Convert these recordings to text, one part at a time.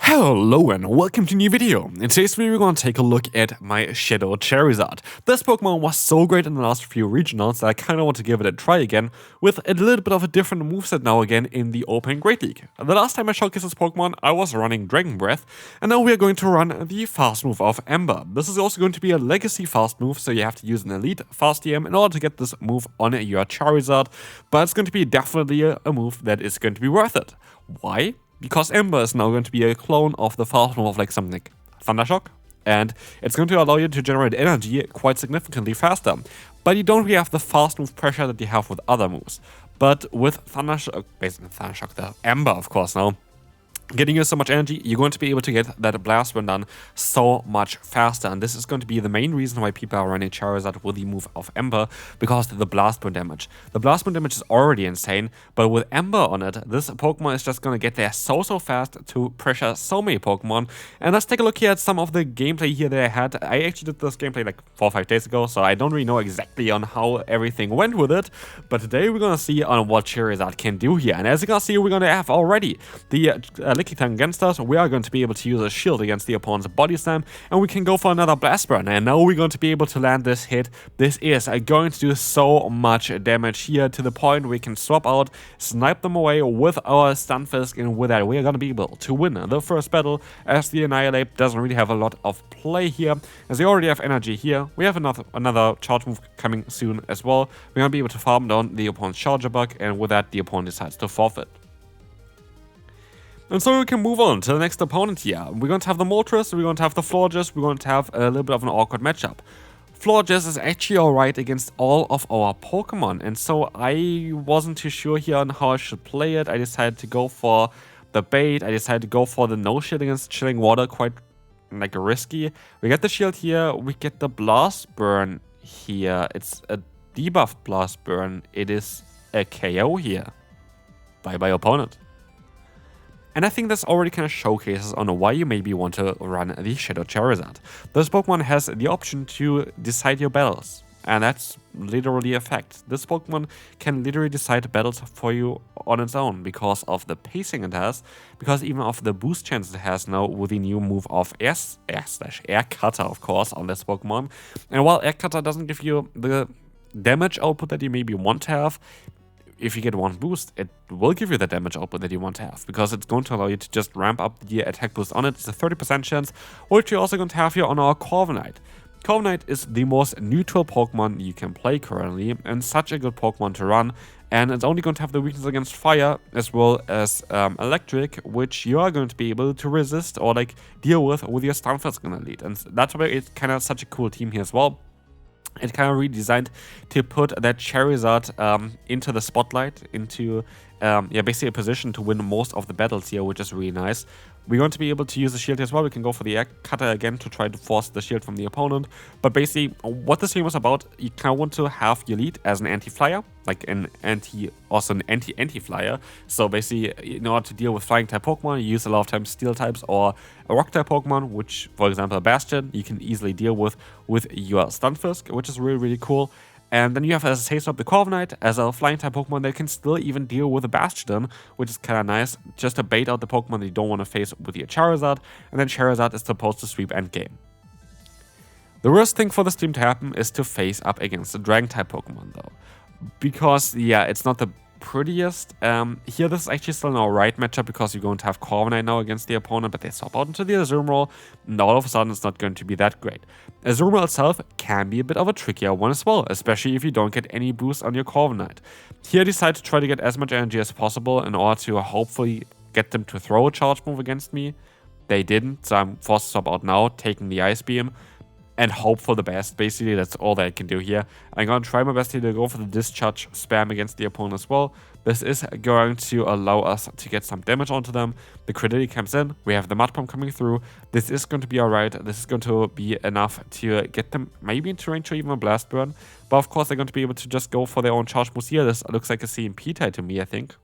Hello and welcome to a new video. In today's video we're going to take a look at my Shadow Charizard. This Pokemon was so great in the last few regionals that I kind of want to give it a try again with a little bit of a different moveset now again in the Open Great League. The last time I showcased this Pokemon I was running Dragon Breath, and now we are going to run the fast move of Ember. This is also going to be a legacy fast move, so you have to use an elite fast TM in order to get this move on your Charizard, but it's going to be definitely a move that is going to be worth it. Why? Because Ember is now going to be a clone of the fast move of like something like Thundershock, and it's going to allow you to generate energy quite significantly faster. But you don't really have the fast move pressure that you have with other moves. But with Thundershock, basically Thundershock, the Ember of course now, getting you so much energy, you're going to be able to get that blast burn done so much faster. And this is going to be the main reason why people are running Charizard with the move of Ember, because of the blast burn damage. The blast burn damage is already insane, but with Ember on it, this Pokemon is just going to get there so fast to pressure so many Pokemon. And let's take a look here at some of the gameplay here that I had. I actually did this gameplay like 4 or 5 days ago, so I don't really know exactly on how everything went with it. But today we're going to see on what Charizard can do here. And as you can see, we're going to have already the LilyKatchum against us. We are going to be able to use a shield against the opponent's body slam, and we can go for another blast burn. And now we're going to be able to land this hit. This is going to do so much damage here, to the point we can swap out, snipe them away with our Stunfisk, and with that we are going to be able to win the first battle, as the Annihilate doesn't really have a lot of play here, as they already have energy here. We have another charge move coming soon as well. We're going to be able to farm down the opponent's Charger Bug, and with that the opponent decides to forfeit. And so we can move on to the next opponent here. We're going to have the Moltres, we're going to have the Florges, we're going to have a little bit of an awkward matchup. Florges is actually alright against all of our Pokemon, and so I wasn't too sure here on how I should play it. I decided to go for the bait, I decided to go for the no shield against Chilling Water, quite like risky. We get the shield here, we get the Blast Burn here. It's a debuff Blast Burn, it is a KO here. Bye opponent. And I think this already kind of showcases on why you maybe want to run the Shadow Charizard. This Pokemon has the option to decide your battles, and that's literally a fact. This Pokemon can literally decide battles for you on its own because of the pacing it has, because even of the boost chances it has now with the new move of Air Cutter, of course, on this Pokemon. And while Air Cutter doesn't give you the damage output that you maybe want to have, if you get one boost, it will give you the damage output that you want to have, because it's going to allow you to just ramp up the attack boost on it. It's a 30% chance, which you're also going to have here on our Corviknight. Corviknight is the most neutral Pokemon you can play currently, and such a good Pokemon to run, and it's only going to have the weakness against fire as well as electric, which you are going to be able to resist or like deal with your Stunfisk in Elite. And that's why it's kind of such a cool team here as well. It kind of redesigned to put that Charizard into the spotlight, into basically a position to win most of the battles here, which is really nice. We're going to be able to use the shield as well. We can go for the Air Cutter again to try to force the shield from the opponent. But basically, what this game was about, you kind of want to have your lead as an anti-flyer, like an anti-flyer. So basically, in order to deal with flying type Pokemon, you use a lot of times steel types or a rock type Pokemon, which, for example, a Bastion, you can easily deal with your Stunfisk, which is really cool. And then you have as a taste of the Corviknight as a flying type Pokemon that can still even deal with a Bastion, which is kind of nice, just to bait out the Pokemon that you don't want to face with your Charizard, and then Charizard is supposed to sweep endgame. The worst thing for this team to happen is to face up against the Dragon type Pokemon though, because yeah, it's not the prettiest. Here this is actually still an alright matchup, because you're going to have Corviknight now against the opponent, but they swap out into the Azumarill, and all of a sudden it's not going to be that great. Azumarill itself can be a bit of a trickier one as well, especially if you don't get any boost on your Corviknight. Here I decide to try to get as much energy as possible in order to hopefully get them to throw a charge move against me. They didn't, so I'm forced to swap out now, taking the Ice Beam, and hope for the best. Basically, that's all that I can do here. I'm going to try my best here to go for the Discharge spam against the opponent as well. This is going to allow us to get some damage onto them. The Credility comes in. We have the Mud Pump coming through. This is going to be alright. This is going to be enough to get them maybe into range or even a Blast Burn. But of course, they're going to be able to just go for their own charge moves here. This looks like a CMP type to me, I think.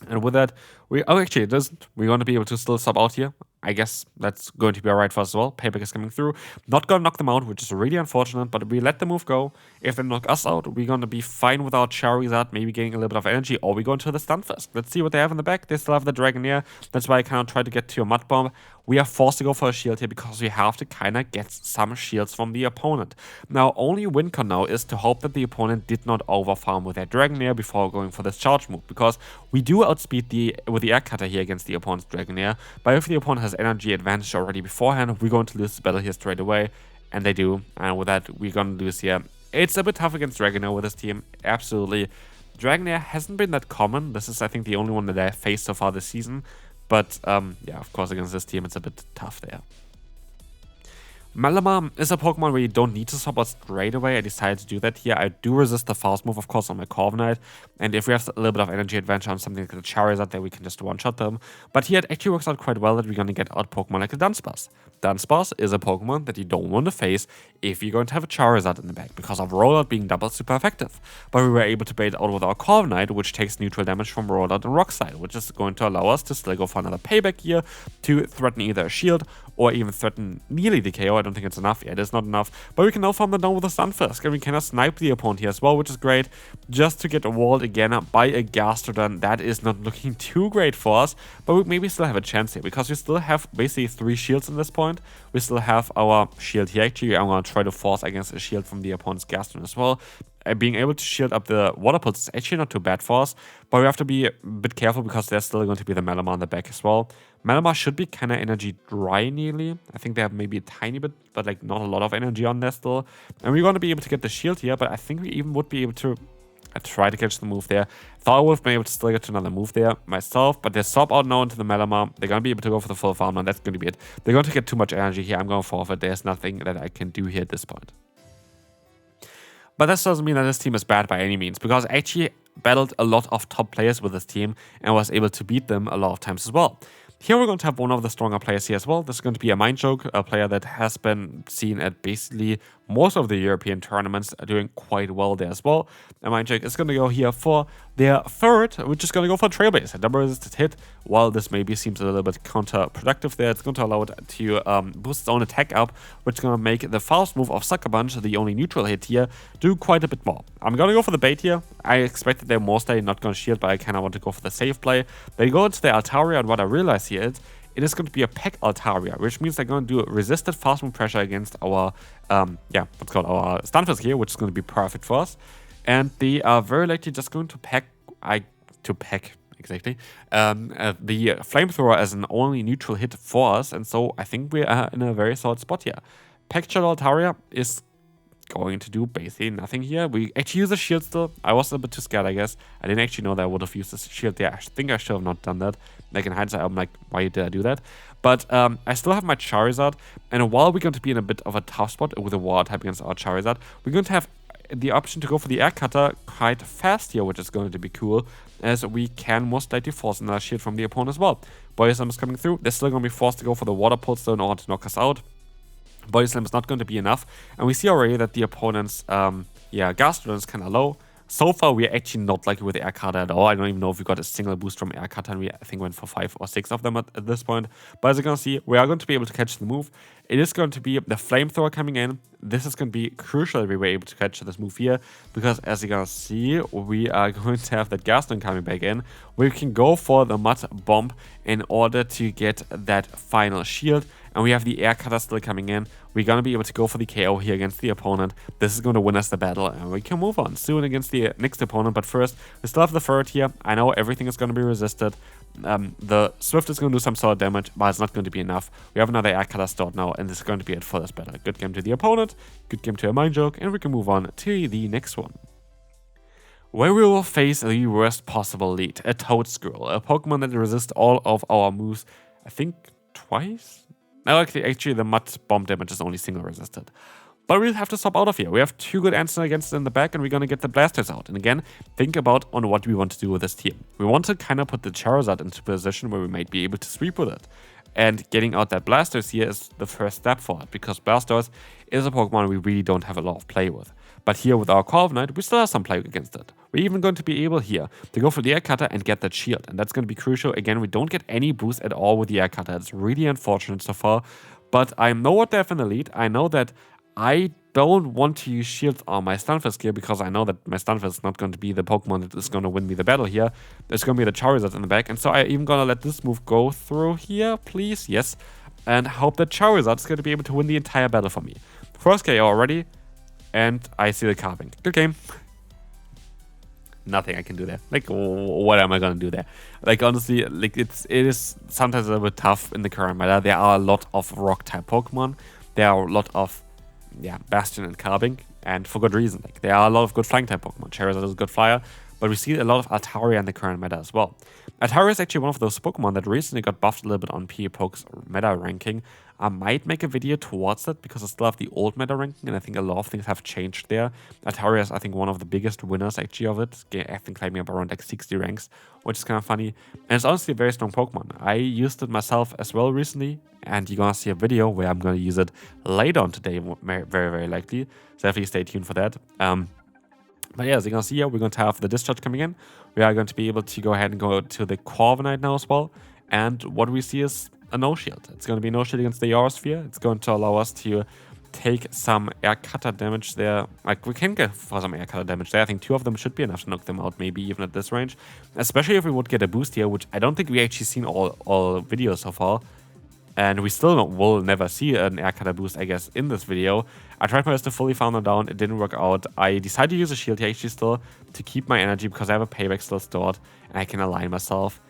And with that, actually it doesn't. We're going to be able to still sub out here. I guess that's going to be alright for us as well. Payback is coming through. Not gonna knock them out, which is really unfortunate, but we let the move go. If they knock us out, we're gonna be fine without Charizard, maybe getting a little bit of energy, or we go into the Stunfisk. Let's see what they have in the back. They still have the Dragonair. That's why I kind of tried to get to a Mud Bomb. We are forced to go for a shield here because we have to kind of get some shields from the opponent. Now, only win con now is to hope that the opponent did not overfarm with their Dragonair before going for this charge move, because we do outspeed with the Air Cutter here against the opponent's Dragonair, but if the opponent has energy advantage already beforehand, we're going to lose the battle here straight away, and they do, and with that, we're going to lose here. It's a bit tough against Dragonair with this team, absolutely. Dragonair hasn't been that common. This is, I think, the only one that I faced so far this season. But, yeah, of course, against this team, it's a bit tough there. Malamar is a Pokemon where you don't need to swap out straight away. I decided to do that here. I do resist the fast move, of course, on my Corviknight. And if we have a little bit of energy advantage on something like the Charizard, then we can just one-shot them. But here it actually works out quite well that we're going to get out Pokemon like the Dunsparce. Dunsparce is a Pokemon that you don't want to face if you're going to have a Charizard in the back, because of Rollout being double super effective. But we were able to bait out with our Corviknight, which takes neutral damage from Rollout and Rock Slide, which is going to allow us to still go for another payback here to threaten either a shield or even threaten nearly the KO. I don't think it's enough. Yeah, it is not enough. But we can now farm them down with a Stunfisk, and we can snipe the opponent here as well, which is great. Just to get walled again by a Gastrodon, that is not looking too great for us. But we maybe still have a chance here, because we still have basically 3 shields in this point. We still have our shield here. Actually, I'm going to try to force against a shield from the opponent's Gastrodon as well. Being able to shield up the Water Pulse is actually not too bad for us, but we have to be a bit careful because there's still going to be the Malamar in the back as well. Malamar should be kind of energy dry nearly. I think they have maybe a tiny bit, but like not a lot of energy on there still. And we're going to be able to get the shield here, but I think we even would be able to try to catch the move there. Thought I would have been able to still get to another move there myself, but they swap out now into the Malamar. They're going to be able to go for the full farm, and that's going to be it. They're going to get too much energy here. I'm going to forfeit. There's nothing that I can do here at this point. But that doesn't mean that this team is bad by any means, because I actually battled a lot of top players with this team and was able to beat them a lot of times as well. Here we're going to have one of the stronger players here as well. This is going to be a Mindjoke, a player that has been seen at basically most of the European tournaments, doing quite well there as well. And Mindjoke is going to go here for their third, which is going to go for Trailblaze, a double resisted hit. While this maybe seems a little bit counterproductive there, it's going to allow it to boost its own attack up, which is going to make the fast move of Sucker Punch, the only neutral hit here, do quite a bit more. I'm going to go for the bait here. I expected they're mostly not going to shield, but I kind of want to go for the safe play. They go into the Altaria, and what I realize here is it is going to be a Peck Altaria, which means they're going to do resisted fast move pressure against our, our Stunfisk here, which is going to be perfect for us. And they are very likely just going to peck, exactly, the Flamethrower as an only neutral hit for us. And so I think we are in a very solid spot here. Peck Altaria is going to do basically nothing here. We actually use a shield still. I was a bit too scared, I guess. I didn't actually know that I would have used this shield there. I think I should have not done that. Like in hindsight, I'm like, why did I do that? But I still have my Charizard, and while we're going to be in a bit of a tough spot with a Water type against our Charizard, we're going to have the option to go for the Air Cutter quite fast here, which is going to be cool, as we can most likely force another shield from the opponent as well. Body Slam is coming through. They're still going to be forced to go for the Water Pulse though in order to knock us out. Body Slam is not going to be enough, and we see already that the opponent's Gastrodon is kind of low. So far, we are actually not lucky with the Air Cutter at all. I don't even know if we got a single boost from Air Cutter, and we, I think, went for 5 or 6 of them at this point. But as you're going to see, we are going to be able to catch the move. It is going to be the Flamethrower coming in. This is going to be crucial that we were able to catch this move here, because as you're going to see, we are going to have that Gastrodon coming back in. We can go for the Mud Bomb in order to get that final shield. And we have the Air Cutter still coming in. We're going to be able to go for the KO here against the opponent. This is going to win us the battle, and we can move on soon against the next opponent. But first, we still have the Ferret here. I know everything is going to be resisted. The Swift is going to do some sort of damage, but it's not going to be enough. We have another Air Cutter stored now, and this is going to be it for this battle. Good game to the opponent, good game to a Mindjoke, and we can move on to the next one, where we will face the worst possible lead, a Toadscruel, a Pokemon that resists all of our moves, I think twice? No, actually the Mud Bomb damage is only single resisted. But we'll have to stop out of here. We have 2 good answers against it in the back, and we're going to get the Blasters out. And again, think about on what we want to do with this team. We want to kind of put the Charizard into a position where we might be able to sweep with it. And getting out that Blasters here is the first step for it, because Blasters is a Pokemon we really don't have a lot of play with. But here with our Corviknight, we still have some play against it. we're even going to be able here to go for the air cutter and get that shield. And that's going to be crucial. Again, we don't get any boost at all with the air cutter. It's really unfortunate so far. But I know what they have in the lead. I know that I don't want to use shields on my Stunfisk here because I know that my Stunfisk is not going to be the Pokemon that is going to win me the battle here. There's going to be the Charizard in the back. And so I'm even going to let this move go through here, please. Yes. And hope that Charizard is going to be able to win the entire battle for me. First KO already. And I see the carving. Good game. Nothing I can do there. Like, what am I gonna do there? Like, honestly, like it is sometimes a little bit tough in the current meta. There are a lot of rock type Pokemon. There are a lot of Bastion and Carving, and for good reason. Like, there are a lot of good flying type Pokemon. Charizard is a good flyer, but we see a lot of Altaria in the current meta as well. Altaria is actually one of those Pokemon that recently got buffed a little bit on PvPoke's meta ranking. I might make a video towards that because I still have the old meta ranking, and I think a lot of things have changed there. Altaria is, I think, one of the biggest winners actually of it. I think climbing up around like 60 ranks, which is kind of funny. And it's honestly a very strong Pokemon. I used it myself as well recently, and you're gonna see a video where I'm gonna use it later on today, very, very likely. So definitely stay tuned for that. But yeah, as you can see here, we're going to have the Discharge coming in. We are going to be able to go ahead and go to the Corviknight now as well. And what we see is a no-shield. It's going to be no shield against the Aerosphere. It's going to allow us to take some air cutter damage there. Like, we can get for some air cutter damage there. I think 2 of them should be enough to knock them out, maybe even at this range. Especially if we would get a boost here, which I don't think we actually seen all videos so far. And we still will never see an air cutter boost, I guess, in this video. I tried my best to fully farm them down. It didn't work out. I decided to use a shield here actually still to keep my energy because I have a payback still stored and I can align myself.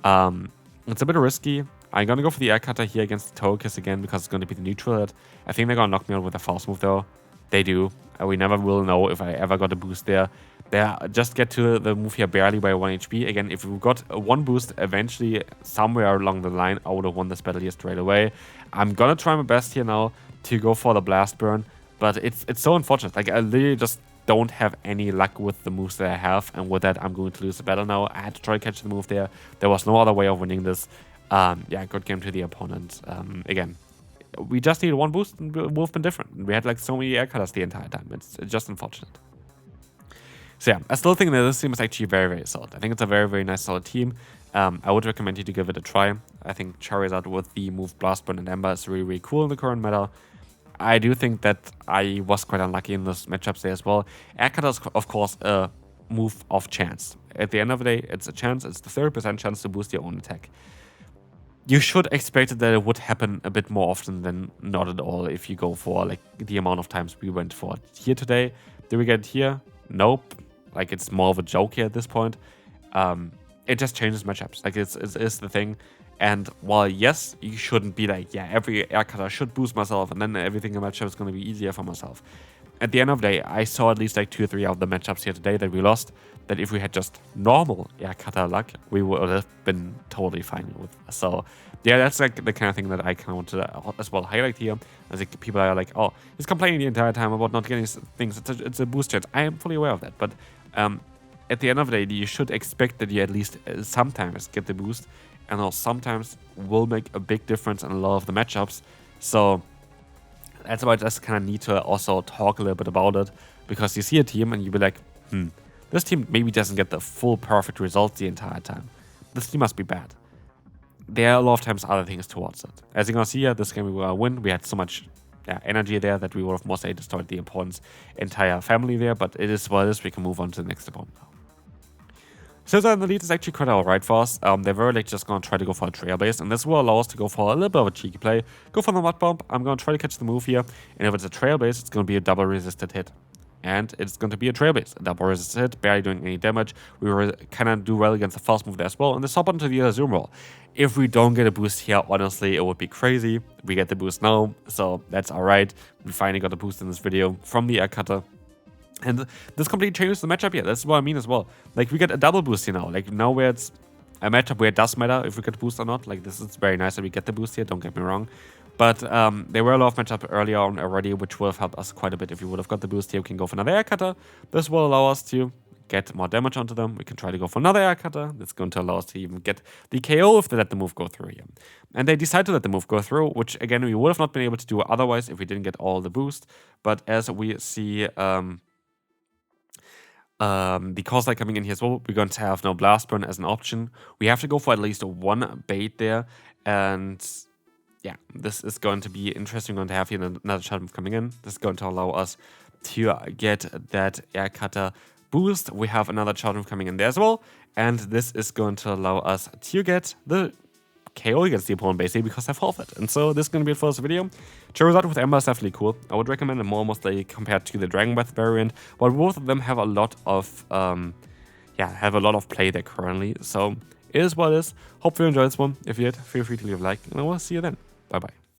It's a bit risky. I'm going to go for the air cutter here against the Togekiss again because it's going to be the neutral hit. I think they're going to knock me out with a false move though. They do. We never will know if I ever got a boost there. They just get to the move here barely by 1 HP. Again, if we got a 1 boost eventually somewhere along the line, I would have won this battle here straight away. I'm going to try my best here now to go for the Blast Burn. But it's so unfortunate. Like, I literally just don't have any luck with the moves that I have. And with that, I'm going to lose the battle now. I had to try to catch the move there. There was no other way of winning this. Yeah, good game to the opponent. Again, we just needed 1 boost and it would have been different. We had like so many air cutters the entire time. It's just unfortunate. So yeah, I still think that this team is actually very, very solid. I think it's a very, very nice, solid team. I would recommend you to give it a try. I think Charizard with the move Blast Burn and Ember is really, really cool in the current meta. I do think that I was quite unlucky in those matchups there as well. Air Cutter is, of course, a move of chance. At the end of the day, it's a chance. It's the 30% chance to boost your own attack. You should expect that it would happen a bit more often than not at all if you go for like the amount of times we went for it here today. Did we get it here? Nope. Like, it's more of a joke here at this point. It just changes matchups. Like, it's the thing. And while, yes, you shouldn't be like, yeah, every air cutter should boost myself and then everything in matchup is going to be easier for myself. At the end of the day, I saw at least like 2 or 3 of the matchups here today that we lost, that if we had just normal air cutter luck, we would have been totally fine with. So, yeah, that's like the kind of thing that I kind of want to as well highlight here. I think people are like, oh, he's complaining the entire time about not getting things. It's a boost chance. I am fully aware of that. But at the end of the day, you should expect that you at least sometimes get the boost. And also sometimes will make a big difference in a lot of the matchups. So that's why I just kind of need to also talk a little bit about it. Because you see a team and you be like, this team maybe doesn't get the full perfect results the entire time. This team must be bad. There are a lot of times other things towards it. As you can see here, this game we were going to win. We had so much energy there that we would have mostly destroyed the opponent's entire family there. But it is what it is. We can move on to the next opponent now. Charizard in the lead is actually quite alright for us. They were like just going to try to go for a Trailblaze, and this will allow us to go for a little bit of a cheeky play. Go for the Mud Bomb. I'm going to try to catch the move here, and if it's a Trailblaze, it's going to be a double resisted hit. And it's going to be a Trailblaze, a double resisted hit, barely doing any damage. We were kind of do well against the fast move there as well, and this hop onto the other Zoom Roll. If we don't get a boost here, honestly, it would be crazy. We get the boost now, so that's alright. We finally got a boost in this video from the Air Cutter. And this completely changes the matchup here. That's what I mean as well. Like, we get a double boost here now. Like, now where it's a matchup where it does matter if we get a boost or not. Like, this is very nice that we get the boost here, don't get me wrong. But there were a lot of matchups earlier on already, which would have helped us quite a bit. If we would have got the boost here, we can go for another Air Cutter. This will allow us to get more damage onto them. We can try to go for another Air Cutter. That's going to allow us to even get the KO if they let the move go through here. And they decide to let the move go through, which, again, we would have not been able to do otherwise if we didn't get all the boost. But as we see... the cost light coming in here as well. We're going to have no Blast Burn as an option. We have to go for at least one bait there, and yeah, this is going to be interesting. We're going to have here another charge move coming in. This is going to allow us to get that air cutter boost. We have another charge move coming in there as well, and this is going to allow us to get the KO against the opponent basically because I forfeit. And so this is going to be it for this video. Charizard with Ember is definitely cool. I would recommend it more mostly compared to the Dragon Breath variant, but both of them have a lot of play there currently. So it is what it is. Hopefully you enjoyed this one. If you did, feel free to leave a like, and I will see you then. Bye bye.